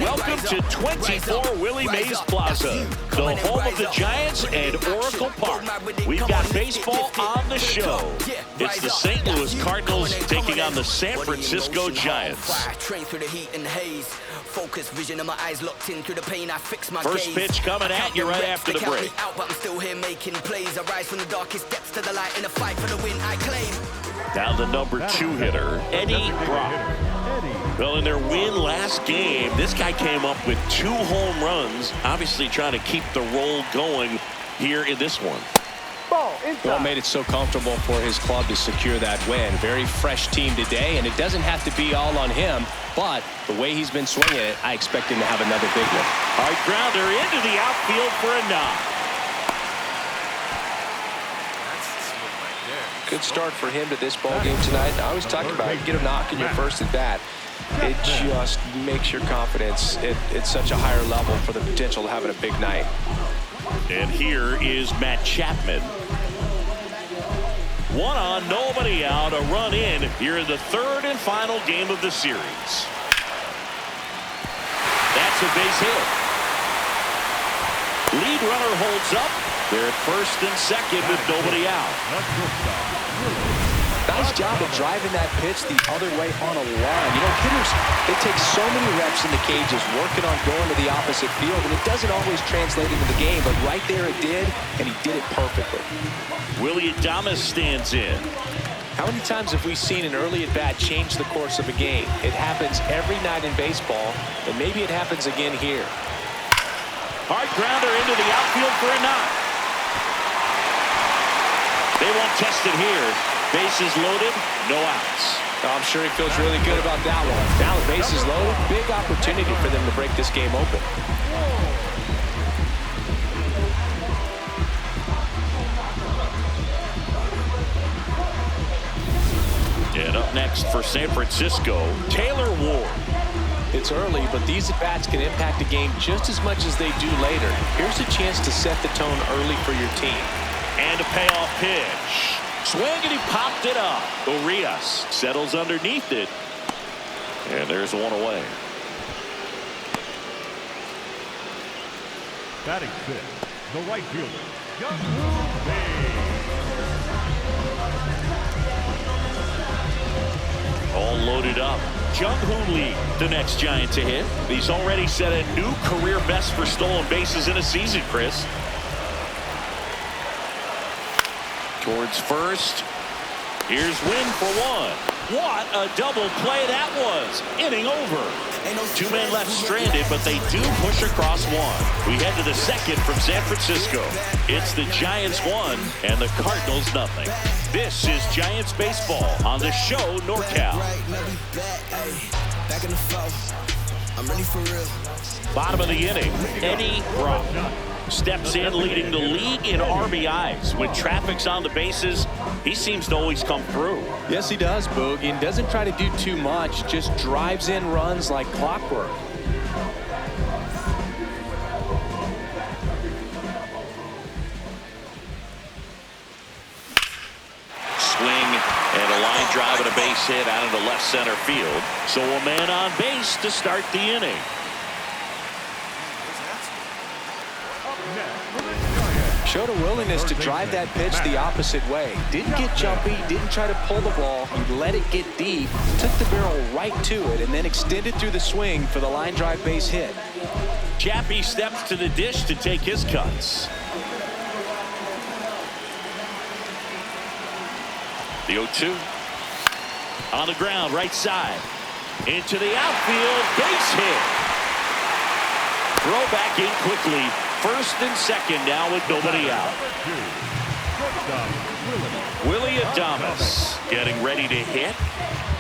Welcome to 24 Willie Mays Plaza, the home of the Giants and Oracle Park. We've got baseball on the show. It's the St. Louis Cardinals taking on the San Francisco Giants. First pitch coming at you right after the break. Down the number 2 hitter, Eddie Brock. Well, in their win last game, this guy came up with 2 home runs, obviously trying to keep the roll going here in this one. Well, made it so comfortable for his club to secure that win. Very fresh team today, and it doesn't have to be all on him, but the way he's been swinging it, I expect him to have another big one. All right, grounder into the outfield for a knock. Good start for him to this ball game tonight. I always talk about get a knock in your first at bat. It just makes your confidence at such a higher level for the potential of having a big night. And here is Matt Chapman. 1 on, nobody out, a run in here in the 3rd and final game of the series. That's a base hit. Lead runner holds up. They're at 1st and 2nd with nobody out. Nice job of driving that pitch the other way on a line. You know, hitters, they take so many reps in the cages working on going to the opposite field, and it doesn't always translate into the game, but right there it did, and he did it perfectly. Willie Adames stands in. How many times have we seen an early at-bat change the course of a game? It happens every night in baseball, and maybe it happens again here. Hard grounder into the outfield for a knock. They won't test it here. Bases loaded, no outs. I'm sure he feels really good about that one. Now the bases loaded, big opportunity for them to break this game open. And up next for San Francisco, Taylor Ward. It's early, but these at-bats can impact a game just as much as they do later. Here's a chance to set the tone early for your team. And a payoff pitch. Swing, and he popped it up. Urias settles underneath it. And there's one away. Batting 5th, the right fielder, Young all loaded up. Jung-Hoo Lee, the next Giant to hit. He's already set a new career best for stolen bases in a season, Chris. Towards first. Here's Wynn for 1. What a double play that was. Inning over. 2 men left stranded, but they do push across 1. We head to the 2nd from San Francisco. It's the Giants 1 and the Cardinals nothing. This is Giants baseball on the show NorCal. Bottom of the inning, Eddie Brock steps in, leading the league in RBIs. When traffic's on the bases, he seems to always come through. Yes, he does, Boog, and doesn't try to do too much, just drives in runs like clockwork. Swing and a line drive and a base hit out into left center field. So a man on base to start the inning. Showed a willingness to drive that pitch the opposite way. Didn't get jumpy, didn't try to pull the ball. He let it get deep, took the barrel right to it, and then extended through the swing for the line drive base hit. Chappie steps to the dish to take his cuts. The 0-2. On the ground, right side. Into the outfield, base hit. Throw back in quickly. 1st and 2nd now with nobody out. Willie Adames getting ready to hit.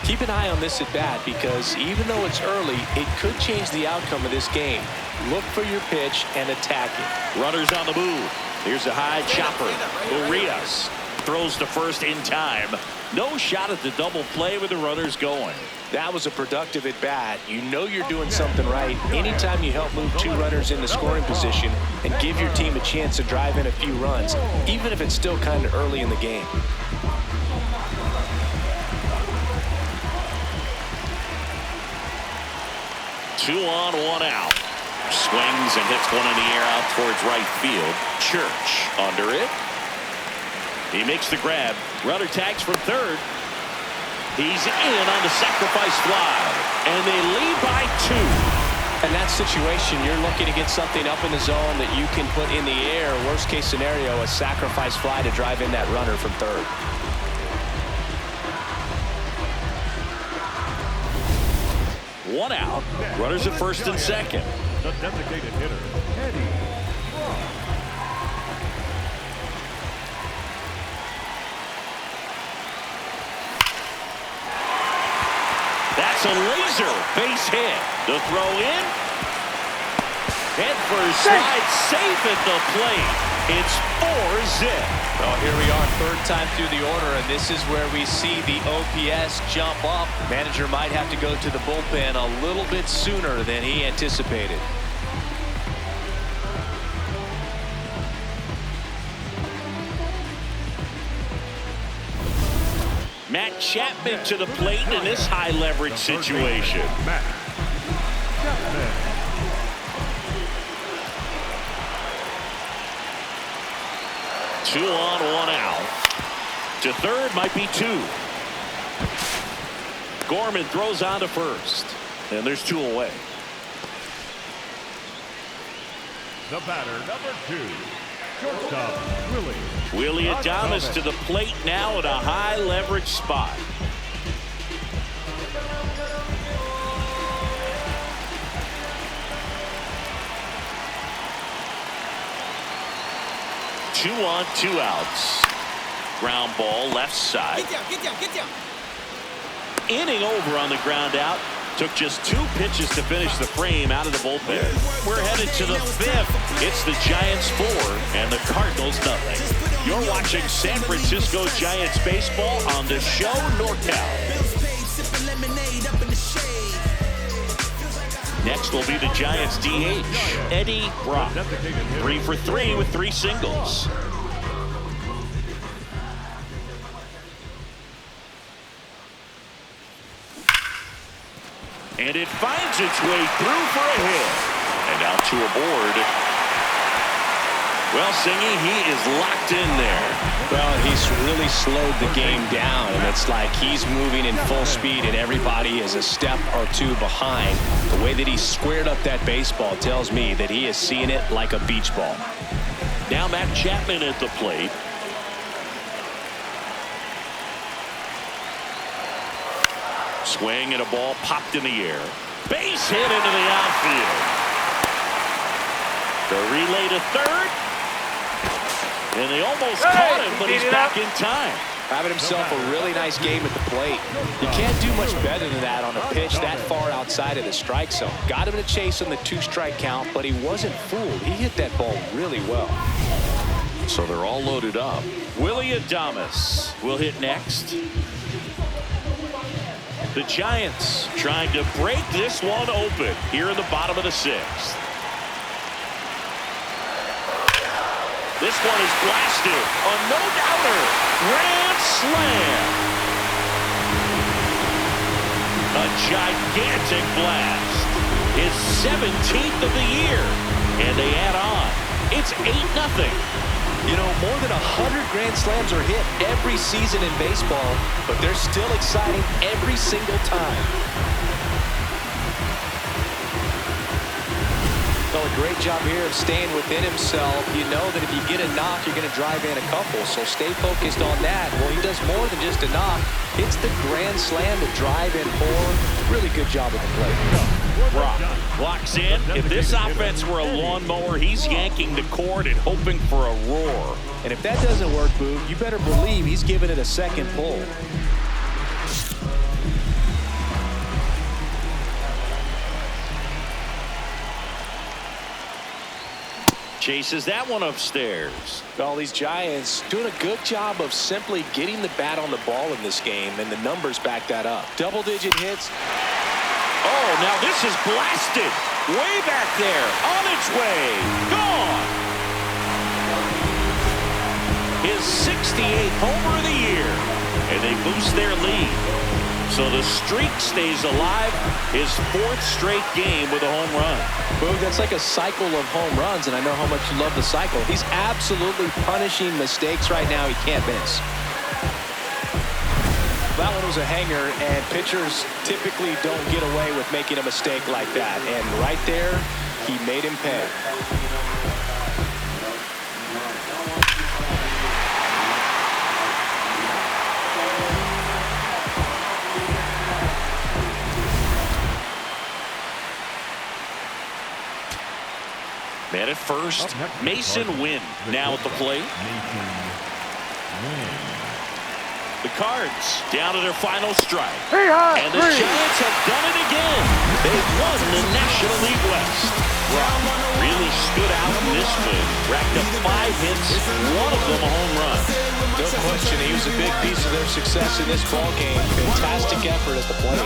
Keep an eye on this at bat because even though it's early, it could change the outcome of this game. Look for your pitch and attack it. Runners on the move. Here's a high chopper. Urias throws to first in time. No shot at the double play with the runners going. That was a productive at bat. You know you're doing something right anytime you help move 2 runners into scoring position and give your team a chance to drive in a few runs, even if it's still kind of early in the game. 2 on, 1 out. Swings and hits one in the air out towards right field. Church under it. He makes the grab. Runner tags from third. He's in on the sacrifice fly. And they lead by 2. In that situation, you're looking to get something up in the zone that you can put in the air. Worst case scenario, a sacrifice fly to drive in that runner from third. One out. Runners at first and second. The designated hitter, Eddie. That's a laser base hit. The throw in. Head first slide, safe at the plate. It's 4-zip. Well, here we are, third time through the order, and this is where we see the OPS jump up. Manager might have to go to the bullpen a little bit sooner than he anticipated. Matt Chapman to the plate in this high leverage situation. Matt Chapman. 2 on, 1 out. To third might be 2. Gorman throws on to first. And there's 2 away. The batter, number 2. Shortstop, Willie Adames to the plate now at a high leverage spot. Two on, 2 outs. Ground ball left side. Get down. Inning over on the ground out. Took just 2 pitches to finish the frame out of the bullpen. We're headed to the 5th. It's the Giants 4 and the Cardinals nothing. You're watching San Francisco Giants baseball on the show NorCal. Next will be the Giants DH, Eddie Brock. 3 for 3 with 3 singles. And it finds its way through for a hit. And out to a board. Well, Singy, he is locked in there. Well, he's really slowed the game down, and it's like he's moving in full speed, and everybody is a step or 2 behind. The way that he squared up that baseball tells me that he is seeing it like a beach ball. Now Matt Chapman at the plate. Swing and a ball popped in the air. Base hit into the outfield. The relay to third. And they almost caught him, but he's back in time. Having himself a really nice game at the plate. You can't do much better than that on a pitch that far outside of the strike zone. Got him in a chase on the 2-strike count, but he wasn't fooled. He hit that ball really well. So they're all loaded up. Willie Adames will hit next. The Giants trying to break this one open here in the bottom of the 6th. This one is blasted. A no-doubter. Grand slam. A gigantic blast. His 17th of the year. And they add on. It's 8-0. You know, more than 100 grand slams are hit every season in baseball, but they're still exciting every single time. Well, a great job here of staying within himself. You know that if you get a knock, you're going to drive in a couple, so stay focused on that. Well, he does more than just a knock. Hits the grand slam to drive in 4. Really good job at the plate. Brock locks in. If this offense were a lawnmower, he's yanking the cord and hoping for a roar. And if that doesn't work, Boog, you better believe he's giving it a second pull. Chases that one upstairs. All these Giants doing a good job of simply getting the bat on the ball in this game, and the numbers back that up. Double-digit hits. Oh, now this is blasted. Way back there. On its way. Gone. His 68th homer of the year. And they boost their lead. So the streak stays alive. His 4th straight game with a home run. Boog, that's like a cycle of home runs, and I know how much you love the cycle. He's absolutely punishing mistakes right now he can't miss. That one was a hanger, and pitchers typically don't get away with making a mistake like that. And right there, he made him pay. Man at first, Mason Wynn now at the plate. The Cards down to their final strike. And the Giants have done it again. They've won the National League West. Really stood out in this win. Racked up 5 hits, one of them a home run. No question, he was a big piece of their success in this ball game. Fantastic effort at the plate.